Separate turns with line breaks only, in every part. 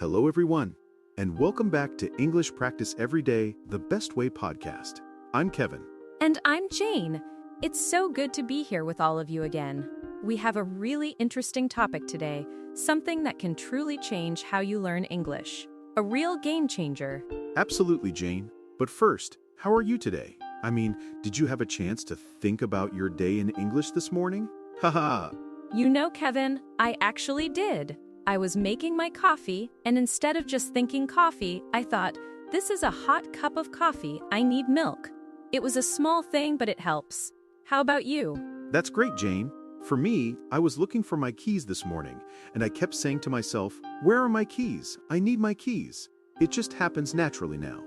Hello, everyone, and welcome back to English Practice Every Day, the Best Way podcast. I'm Kevin.
And I'm Jane. It's so good to be here with all of you again. We have a really interesting topic today, something that can truly change how you learn English. A real game changer.
Absolutely, Jane. But first, how are you today? Did you have a chance to think about your day in English this morning? Haha.
You know, Kevin, I actually did. I was making my coffee, and instead of just thinking coffee, I thought, this is a hot cup of coffee, I need milk. It was a small thing, but it helps. How about you?
That's great, Jane. For me, I was looking for my keys this morning, and I kept saying to myself, where are my keys? I need my keys. It just happens naturally now.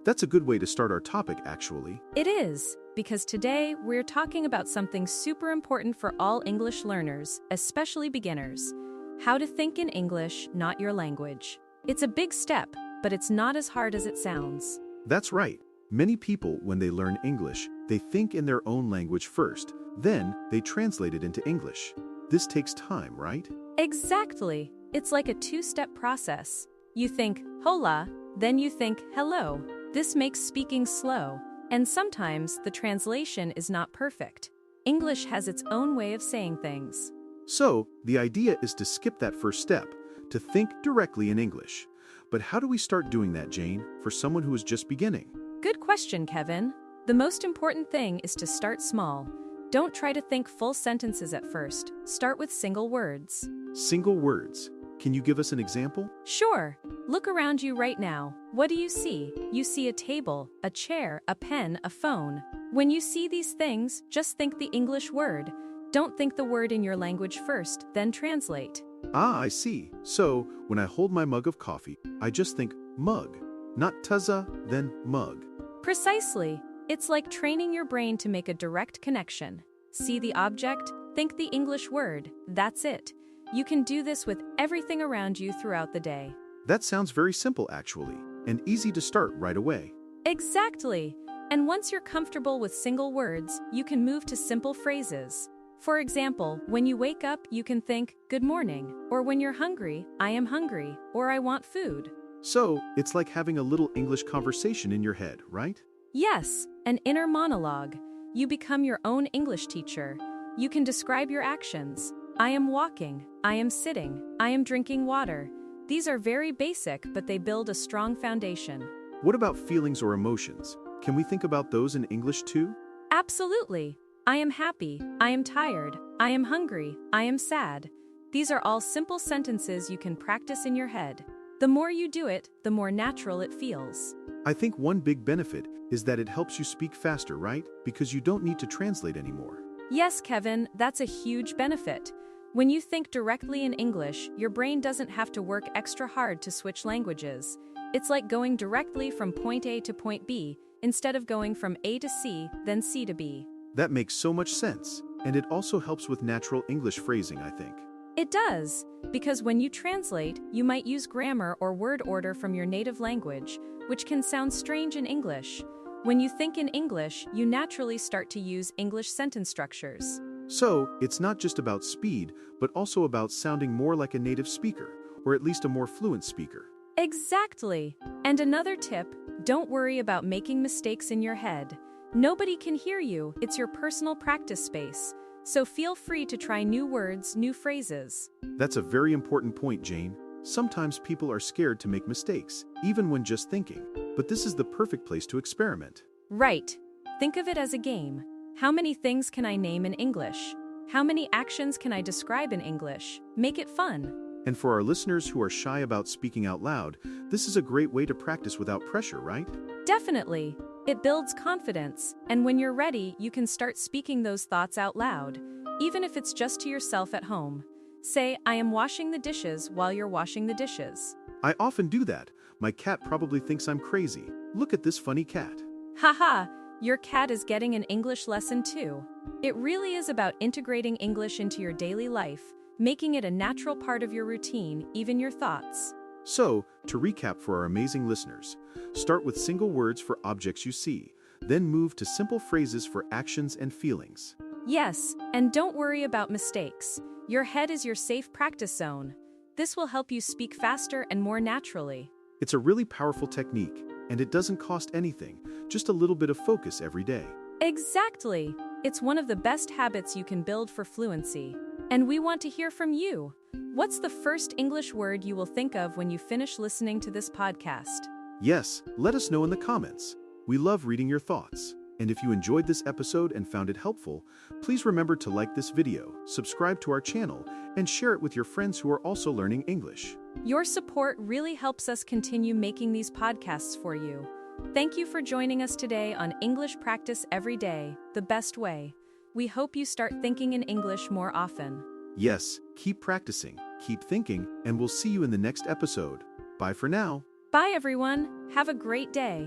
That's a good way to start our topic, actually.
It is, because today we're talking about something super important for all English learners, especially beginners. How to think in English, not your language. It's a big step, but it's not as hard as it sounds.
That's right. Many people, when they learn English, they think in their own language first, then they translate it into English. This takes time, right?
Exactly. It's like a two-step process. You think, hola, then you think, hello. This makes speaking slow, and sometimes the translation is not perfect. English has its own way of saying things.
So, the idea is to skip that first step, to think directly in English. But how do we start doing that, Jane, for someone who is just beginning?
Good question, Kevin. The most important thing is to start small. Don't try to think full sentences at first. Start with single words.
Single words. Can you give us an example?
Sure. Look around you right now. What do you see? You see a table, a chair, a pen, a phone. When you see these things, just think the English word. Don't think the word in your language first, then translate.
Ah, I see. So, when I hold my mug of coffee, I just think mug. Not tuzza, then mug.
Precisely. It's like training your brain to make a direct connection. See the object, think the English word. That's it. You can do this with everything around you throughout the day.
That sounds very simple, actually, and easy to start right away.
Exactly. And once you're comfortable with single words, you can move to simple phrases. For example, when you wake up, you can think, good morning, or when you're hungry, I am hungry, or I want food.
So, it's like having a little English conversation in your head, right?
Yes, an inner monologue. You become your own English teacher. You can describe your actions. I am walking, I am sitting, I am drinking water. These are very basic, but they build a strong foundation.
What about feelings or emotions? Can we think about those in English too?
Absolutely. I am happy, I am tired, I am hungry, I am sad. These are all simple sentences you can practice in your head. The more you do it, the more natural it feels.
I think one big benefit is that it helps you speak faster, right? Because you don't need to translate anymore.
Yes, Kevin, that's a huge benefit. When you think directly in English, your brain doesn't have to work extra hard to switch languages. It's like going directly from point A to point B, instead of going from A to C, then C to B.
That makes so much sense, and it also helps with natural English phrasing, I think.
It does, because when you translate, you might use grammar or word order from your native language, which can sound strange in English. When you think in English, you naturally start to use English sentence structures.
So, it's not just about speed, but also about sounding more like a native speaker, or at least a more fluent speaker.
Exactly. And another tip, don't worry about making mistakes in your head. Nobody can hear you, it's your personal practice space. So feel free to try new words, new phrases.
That's a very important point, Jane. Sometimes people are scared to make mistakes, even when just thinking. But this is the perfect place to experiment.
Right. Think of it as a game. How many things can I name in English? How many actions can I describe in English? Make it fun.
And for our listeners who are shy about speaking out loud, this is a great way to practice without pressure, right?
Definitely. It builds confidence, and when you're ready, you can start speaking those thoughts out loud, even if it's just to yourself at home. Say, I am washing the dishes while you're washing the dishes.
I often do that. My cat probably thinks I'm crazy. Look at this funny cat.
Haha, your cat is getting an English lesson too. It really is about integrating English into your daily life, making it a natural part of your routine, even your thoughts.
So, to recap for our amazing listeners, start with single words for objects you see, then move to simple phrases for actions and feelings.
Yes, and don't worry about mistakes. Your head is your safe practice zone. This will help you speak faster and more naturally.
It's a really powerful technique, and it doesn't cost anything, just a little bit of focus every day.
Exactly! It's one of the best habits you can build for fluency. And we want to hear from you. What's the first English word you will think of when you finish listening to this podcast?
Yes, let us know in the comments. We love reading your thoughts. And if you enjoyed this episode and found it helpful, please remember to like this video, subscribe to our channel, and share it with your friends who are also learning English.
Your support really helps us continue making these podcasts for you. Thank you for joining us today on English Practice Every Day, the best way. We hope you start thinking in English more often.
Yes, keep practicing, keep thinking, and we'll see you in the next episode. Bye for now.
Bye, everyone. Have a great day.